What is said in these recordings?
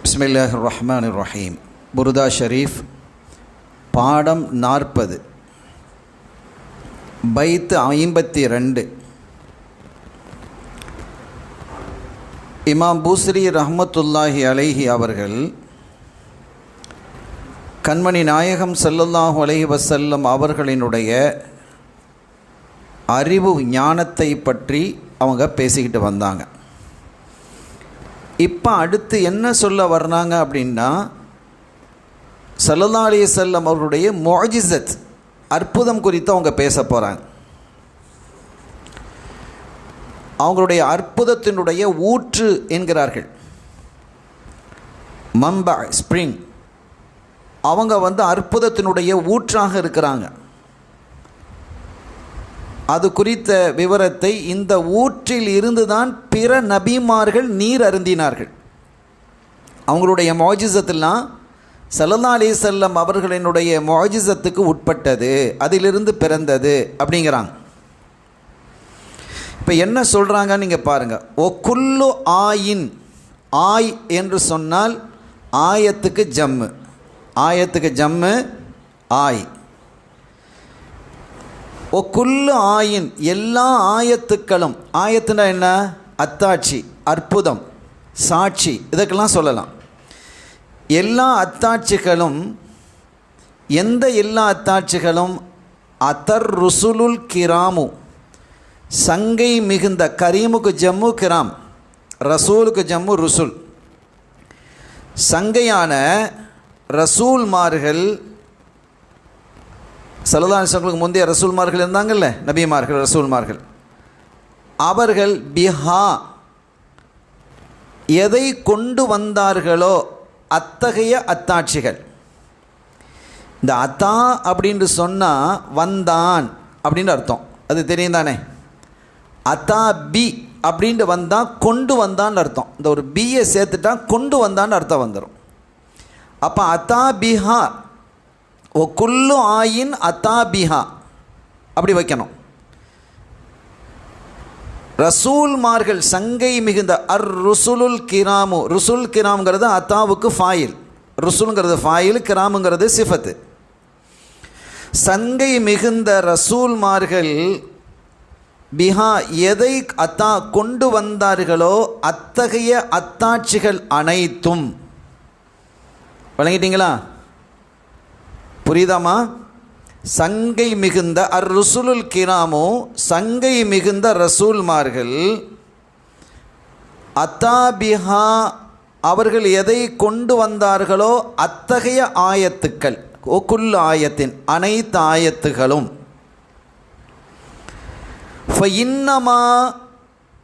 பிஸ்மில்லாஹிர் ரஹ்மானிர் ரஹீம். புருதா ஷரீஃப் பாடம் 40 பைத்து 52. இமாம் பூஸ்ரி ரஹ்மத்துல்லாஹி அலைஹி அவர்கள் கண்மணி நாயகம் ஸல்லல்லாஹு அலைஹி வஸல்லம் அவர்களினுடைய அறிவு ஞானத்தை பற்றி அவங்க பேசிக்கிட்டு வந்தாங்க. இப்போ அடுத்து என்ன சொல்ல வர்றாங்க அப்படின்னா, ஸல்லல்லாஹு அலைஹி வஸல்லம் அவர்களுடைய முஅஜிஸத் அற்புதம் குறித்து அவங்க பேச போகிறாங்க. அவங்களுடைய அற்புதத்தினுடைய ஊற்று என்கிறார்கள், மம்பா ஸ்ப்ரிங். அவங்க அற்புதத்தினுடைய ஊற்றாக இருக்கிறாங்க. அது குறித்த விவரத்தை, இந்த ஊற்றில் இருந்துதான் பிற நபிமார்கள் நீர் அருந்தினார்கள். அவங்களுடைய முஅஜிஸத்தெல்லாம் ஸல்லல்லாஹு அலைஹி வஸல்லம் அவர்களினுடைய முஅஜிஸத்துக்கு உட்பட்டது, அதிலிருந்து பிறந்தது அப்படிங்கிறாங்க. இப்போ என்ன சொல்கிறாங்கன்னு நீங்கள் பாருங்கள். ஓ குல்லு ஆயின், ஆய் என்று சொன்னால் ஆயத்துக்கு ஜம்மு, ஆயத்துக்கு ஜம்மு ஆய். ஓ குல்லு ஆயின், எல்லா ஆயத்துக்களும், ஆயத்துனா என்ன? அத்தாட்சி, அற்புதம், சாட்சி, இதுக்கெல்லாம் சொல்லலாம். எல்லா அத்தாட்சிகளும், எந்த எல்லா அத்தாட்சிகளும்? அதர் ருசுலுல் கிராமு, சங்கை மிகுந்த, கரீமுக்கு ஜம்மு கிராம், ரசூலுக்கு ஜம்மு ருசுல், சங்கையான ரசூல்மார்கள். ஸல்லல்லாஹு அலைஹி வஸல்லம் முந்தைய ரசூல்மார்கள் இருந்தாங்கல்ல, நபிமார்கள், ரசூல்மார்கள். அவர்கள் பிஹா, எதை கொண்டு வந்தார்களோ அத்தகைய அத்தாட்சிகள். இந்த அத்தா அப்படின்னு சொன்னால் வந்தான் அப்படின்னு அர்த்தம், அது தெரியும் தானே? அத்தா பி அப்படின்ட்டு வந்தான், கொண்டு வந்தான்னு அர்த்தம். இந்த ஒரு பியை சேர்த்துட்டா கொண்டு வந்தான்னு அர்த்தம் வந்துடும். அப்போ அத்தா பிஹா, ஓ குல்லு ஆயின் அத்தா பிஹா அப்படி வைக்கணும். ரசூல்மார்கள் சங்கை மிகுந்த, அர் ருசுலுல் கிராமு, ருசுல் கிராம்ங்கிறது அத்தாவுக்கு ஃபாயில், ருசுலுங்கிறது ஃபாயில், கிராமுங்கிறது சிஃபத்து. சங்கை மிகுந்த ரசூல்மார்கள் பிஹா, எதை அத்தா கொண்டு வந்தார்களோ அத்தகைய அத்தாட்சிகள் அனைத்தும். வழங்கிட்டீங்களா? புரியுதாமா? சங்கை மிகுந்த அர் ருசுலுல் கிராமோ, சங்கை மிகுந்த ரசூல்மார்கள், அத்தாபிஹா, அவர்கள் எதை கொண்டு வந்தார்களோ அத்தகைய ஆயத்துக்கள், ஒக்குல் ஆயத்தின், அனைத்து ஆயத்துகளும். ஃபஇன்னமா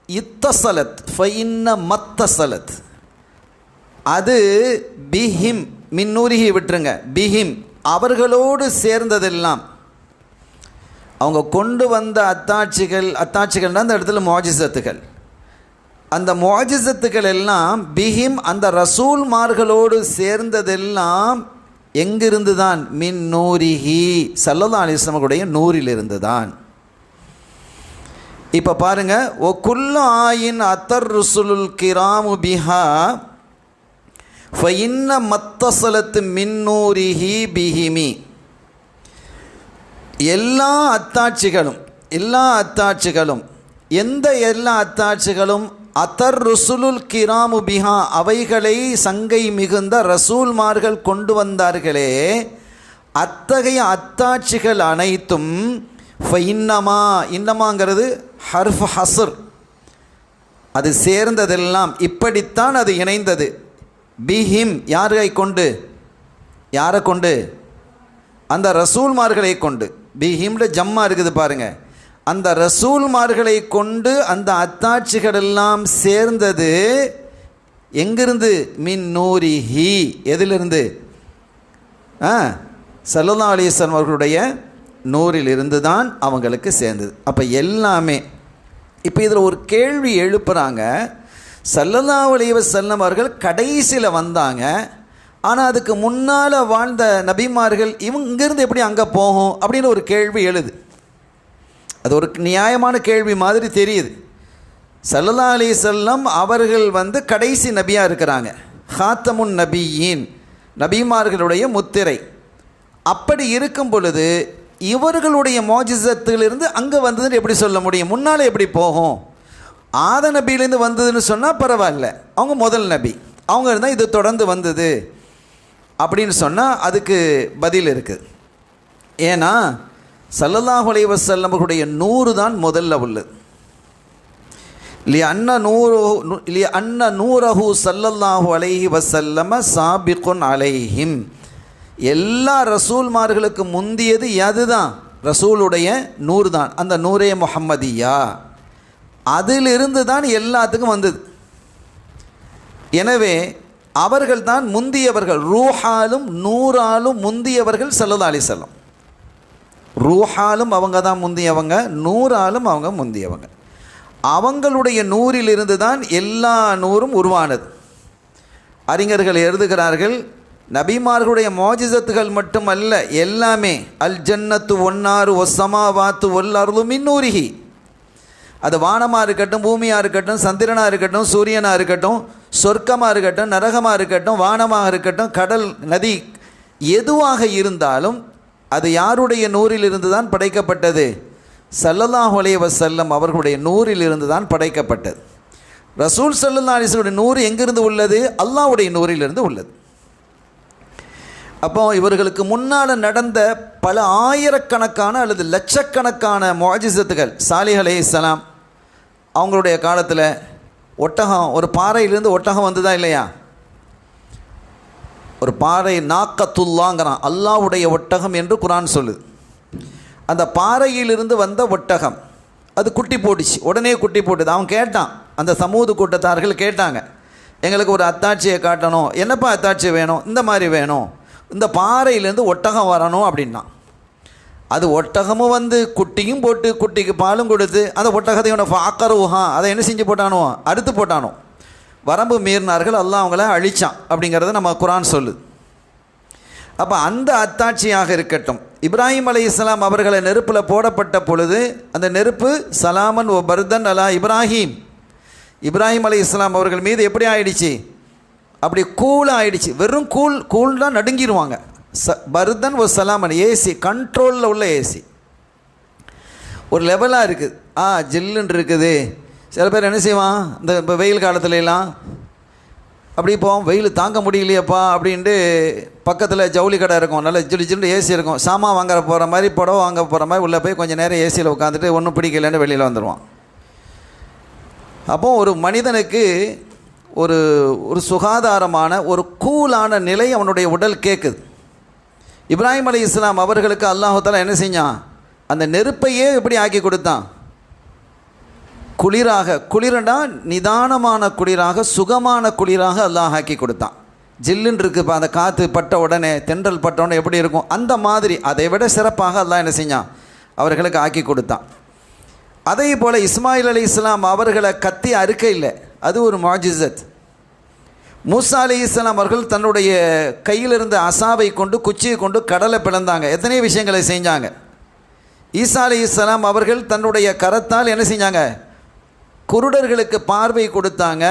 இத்தசலத், ஃபஇன்ன மத்தசலத், அது பிஹிம், மின்னூரிகி விட்டுருங்க, பிஹிம், அவர்களோடு சேர்ந்ததெல்லாம். அவங்க கொண்டு வந்த அத்தாட்சிகள், அத்தாட்சிகள்னால் அந்த இடத்துல முஅஜிஸத்துகள், அந்த முஅஜிஸத்துகள் எல்லாம் பிஹிம், அந்த ரசூல்மார்களோடு சேர்ந்ததெல்லாம் எங்கிருந்து தான்? மின் நூரிஹி, ஸல்லல்லாஹு அலைஹி வஸல்லம் நூரிலிருந்து தான். இப்போ பாருங்கள், ஒ குல்லு ஆயின் அத்தர் ருசுலுல் கிராமு பிஹா ஃபஇன்ன மத்தசலத்து மின்னூரிஹி பிஹிமி. எல்லா அத்தாட்சிகளும், எல்லா அத்தாட்சிகளும், எந்த எல்லா அத்தாட்சிகளும்? அதர் ருசுலுல் கிராமு பிஹா, அவைகளை சங்கை மிகுந்த ரசூல்மார்கள் கொண்டு வந்தார்களே அத்தகைய அத்தாட்சிகள் அனைத்தும். ஃபஇன்னமா, இன்னமாங்கிறது ஹர்ஃப் ஹஸ்ர், அது சேர்ந்ததெல்லாம், இப்படித்தான் அது இணைந்தது. பிஹிம், யாரை கொண்டு? யாரை கொண்டு? அந்த ரசூல்மார்களை கொண்டு. பிஹிம்ல ஜம்மா இருக்குது பாருங்கள். அந்த ரசூல்மார்களை கொண்டு அந்த அத்தாட்சிகள் எல்லாம் சேர்ந்தது எங்கிருந்து? மின் நூரிஹி, எதிலிருந்து? ஸல்லல்லாஹு அலைஹி வஸல்லம் அவர்களுடைய நூறில் இருந்து தான் அவங்களுக்கு சேர்ந்தது. அப்போ எல்லாமே. இப்போ இதில் ஒரு கேள்வி எழுப்புகிறாங்க. ஸல்லல்லாஹு அலைஹி வஸல்லம் அவர்கள் கடைசியில் வந்தாங்க, ஆனால் அதுக்கு முன்னால் வாழ்ந்த நபிமார்கள் இங்கிருந்து எப்படி அங்கே போகும் அப்படின்னு ஒரு கேள்வி எழுது. அது ஒரு நியாயமான கேள்வி மாதிரி தெரியுது. ஸல்லல்லாஹு அலைஹி வஸல்லம் அவர்கள் கடைசி நபியாக இருக்கிறாங்க. ஹாத்தமுன் நபியின், நபிமார்களுடைய முத்திரை. அப்படி இருக்கும் பொழுது இவர்களுடைய மோஜிசத்திலிருந்து அங்கே வந்ததுன்னு எப்படி சொல்ல முடியும்? முன்னால் எப்படி போகும்? ஆத நபியிலேருந்து வந்ததுன்னு சொன்னால் பரவாயில்ல, அவங்க முதல் நபி, அவங்க இருந்தால் இது தொடர்ந்து வந்தது அப்படின்னு சொன்னால் அதுக்கு பதில் இருக்குது. ஏன்னா ஸல்லல்லாஹு அலைஹி வஸல்லம் அவர்களுடைய நூறு தான் முதல்ல உள்ளது. அன்ன நூரஹு ஸல்லல்லாஹு அலைஹி வஸல்லம சாபிகுன் அலைஹிம். எல்லா ரசூல்மார்களுக்கு முந்தியது அதுதான், ரசூலுடைய நூறு தான், அந்த நூரே முஹம்மதியா. அதிலிருந்து தான் எல்லாத்துக்கும் வந்தது. எனவே அவர்கள் தான் முந்தியவர்கள், ரூஹாலும் நூறாலும் முந்தியவர்கள் ஸல்லல்லாஹு அலைஹி வஸல்லம். ரூஹாலும் அவங்க தான் முந்தியவங்க, நூறாலும் அவங்க முந்தியவங்க. அவங்களுடைய நூறிலிருந்து தான் எல்லா நூறும் உருவானது. அறிஞர்கள் எழுதுகிறார்கள், நபிமார்களுடைய மோஜிசத்துகள் மட்டுமல்ல, எல்லாமே அல் ஜன்னத்து ஒன்னாறு ஒஸ்ஸமாவாத்து ஒல்லருளு மின் நூரிஹி. அது வானமாக இருக்கட்டும், பூமியாக இருக்கட்டும், சந்திரனாக இருக்கட்டும், சூரியனாக இருக்கட்டும், சொர்க்கமாக இருக்கட்டும், நரகமாக இருக்கட்டும், வானமாக இருக்கட்டும், கடல், நதி, எதுவாக இருந்தாலும் அது யாருடைய நூறிலிருந்து தான் படைக்கப்பட்டது? ஸல்லல்லாஹு அலைஹி வஸல்லம் அவர்களுடைய நூறிலிருந்து தான் படைக்கப்பட்டது. ரசூல் ஸல்லல்லாஹு அலைஹி வஸல்லம் நூறு எங்கிருந்து உள்ளது? அல்லாஹ்வுடைய நூறிலிருந்து உள்ளது. அப்போ இவர்களுக்கு முன்னால் நடந்த பல ஆயிரக்கணக்கான அல்லது லட்சக்கணக்கான முஅஜிசத்துகள், சாலிஹ் அலைஹிஸ்ஸலாம் அவங்களுடைய காலத்தில் ஒட்டகம், ஒரு பாறையிலிருந்து ஒட்டகம் வந்ததா இல்லையா? ஒரு பாறை, நாக்கத்துல்லாங்கிறான், அல்லாஹ்வுடைய ஒட்டகம் என்று குர்ஆன் சொல்லுது. அந்த பாறையிலிருந்து வந்த ஒட்டகம் அது குட்டி போட்டுச்சு, உடனே குட்டி போட்டுது. அவன் கேட்டான், அந்த சமூக கூட்டத்தார்கள் கேட்டாங்க, எங்களுக்கு ஒரு அத்தாட்சியை காட்டணும். என்னப்பா அத்தாட்சி வேணும்? இந்த மாதிரி வேணும், இந்த பாறையிலேருந்து ஒட்டகம் வரணும் அப்படின்னா. அது ஒட்டகமும் வந்து குட்டியும் போட்டு, குட்டிக்கு பாலும் கொடுத்து, அந்த ஒட்டகத்தையோட ஃபாக்கருஹா அதை என்ன செஞ்சு போட்டானோ? அறுத்து போட்டானோ. வரம்பு மீறினார்கள், அல்லாஹ் அவங்கள அழிச்சான் அப்படிங்கிறத நம்ம குர்ஆன் சொல்லுது. அப்போ அந்த அத்தாட்சியாக இருக்கட்டும். இப்ராஹிம் அலைஹிஸ்ஸலாம் அவர்களை நெருப்பில் போடப்பட்ட பொழுது அந்த நெருப்பு சலாமன் ஓ பர்தன் அலா இப்ராஹிம், இப்ராஹிம் அலைஹிஸ்ஸலாம் அவர்கள் மீது எப்படி ஆயிடுச்சு? அப்படி கூலாக ஆயிடுச்சு. வெறும் கூல்னால் நடுங்கிடுவாங்க. பர்தன் ஒரு சலாமன், ஏசி, கண்ட்ரோலில் உள்ள ஏசி, ஒரு லெவலாக இருக்குது. ஜில்லுன்னு இருக்குது. சில பேர் என்ன செய்வான், இந்த இப்போ வெயில் காலத்துலலாம் அப்படி போவோம், வெயில் தாங்க முடியலையப்பா அப்படின்ட்டு பக்கத்தில் ஜவுளி கடை இருக்கும், நல்லா ஜில்லுன்னு ஏசி இருக்கும், சாமான் வாங்க போகிற மாதிரி, புடவை வாங்க போகிற மாதிரி உள்ளே போய் கொஞ்சம் நேரம் ஏசியில் உட்காந்துட்டு ஒன்றும் பிடிக்கலன்னு வெளியில் வந்துடுவான். அப்போது ஒரு மனிதனுக்கு ஒரு ஒரு சுகாதாரமான ஒரு கூலான நிலை அவனுடைய உடல் கேட்குது. இப்ராஹிம் அலைஹிஸ்ஸலாம் அவர்களுக்கு அல்லாஹ் தஆலா என்ன செஞ்சான்? அந்த நெருப்பையே எப்படி ஆக்கி கொடுத்தான்? குளிராக, குளிரண்டா நிதானமான குளிராக, சுகமான குளிராக அல்லாஹ் ஆக்கி கொடுத்தான். ஜில்லுன்னு இருக்குப்பா, அந்த காற்று பட்ட உடனே, தென்றல் பட்ட உடனே எப்படி இருக்கும், அந்த மாதிரி அதை விட சிறப்பாக அல்லாஹ் என்ன செஞ்சான்? அவர்களுக்கு ஆக்கி கொடுத்தான். அதே போல் இஸ்மாயில் அலைஹிஸ்ஸலாம் அவர்களை கத்தி அறுக்க இல்லை, அது ஒரு முஅஜிசத். மூசா அலைஹிஸ்ஸலாம் அவர்கள் தன்னுடைய கையில் இருந்த அசாவை கொண்டு, குச்சியை கொண்டு கடலை பிளந்தாங்க. எத்தனை விஷயங்களை செஞ்சாங்க. ஈசா அலைஹிஸ்ஸலாம் அவர்கள் தன்னுடைய கரத்தால் என்ன செஞ்சாங்க? குருடர்களுக்கு பார்வை கொடுத்தாங்க,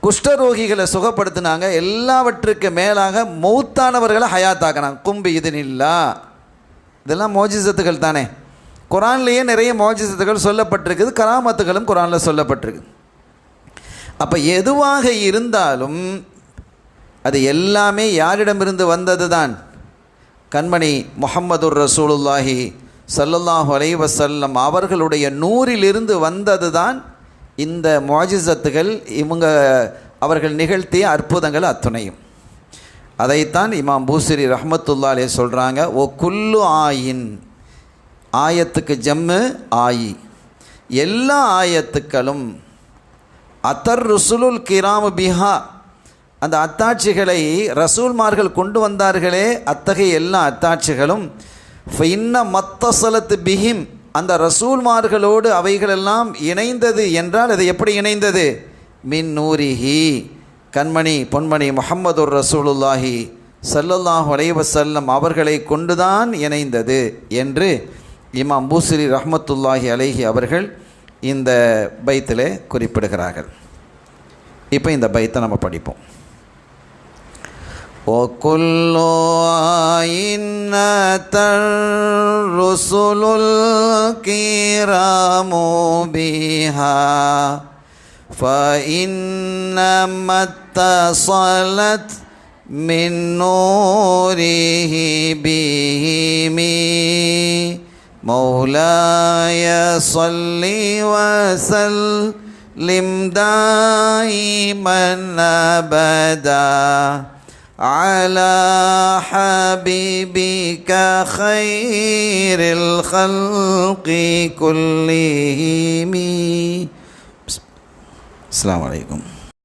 குஷ்டரோகிகளை சுகப்படுத்தினாங்க. எல்லாவற்றுக்கு மேலாக மௌத்தானவர்களை ஹயாத்தாக்கினாங்க. கும்பி இதுனில்லா, இதெல்லாம் மோஜிசத்துகள் தானே. குரான்லேயே நிறைய மோஜிசத்துகள் சொல்லப்பட்டிருக்குது, கராமத்துகளும் குரானில் சொல்லப்பட்டிருக்கு. அப்போ எதுவாக இருந்தாலும் அது எல்லாமே யாரிடமிருந்து வந்தது தான்? கண்மணி முஹம்மதுர் ரசூலுல்லாஹி ஸல்லல்லாஹு அலைஹி வஸல்லம் அவர்களுடைய நூறிலிருந்து வந்தது தான் இந்த முஅஜிசத்துகள், இவங்க அவர்கள் நிகழ்த்திய அற்புதங்கள் அத்துணையும். அதைத்தான் இமாம் பூசிரி ரஹ்மத்துல்லாஹி அலைஹி சொல்கிறாங்க, ஓ குல்லு ஆயின், ஆயத்துக்கு ஜம்மு ஆயி, எல்லா ஆயத்துக்களும் அத்தர் ருசுலுல் கிராமு பிஹா, அந்த அத்தாட்சிகளை ரசூல்மார்கள் கொண்டு வந்தார்களே, அத்தகைய எல்லா அத்தாட்சிகளும் ஃபைன்ன மத்தசலத்து பிஹிம், அந்த ரசூல்மார்களோடு அவைகளெல்லாம் இணைந்தது என்றால் அது எப்படி இணைந்தது? மின் நூரிஹி, கண்மணி பொன்மணி முஹம்மதுர் ரசூலுல்லாஹி ஸல்லல்லாஹு அலைஹி வஸல்லம் அவர்களை கொண்டுதான் இணைந்தது என்று இமாம் பூசிரி ரஹ்மத்துல்லாஹி அலைஹி அவர்கள் இந்த பைத்திலே குறிப்பிடுகிறார்கள். இப்போ இந்த பைத்தை நம்ம படிப்போம். وكل آينة الرسل الكرام بها فإنما اتصلت من نوره بهم مولاي صل وسلم دائما أبدا على حبيبك خير الخلق كلهم. السلام عليكم.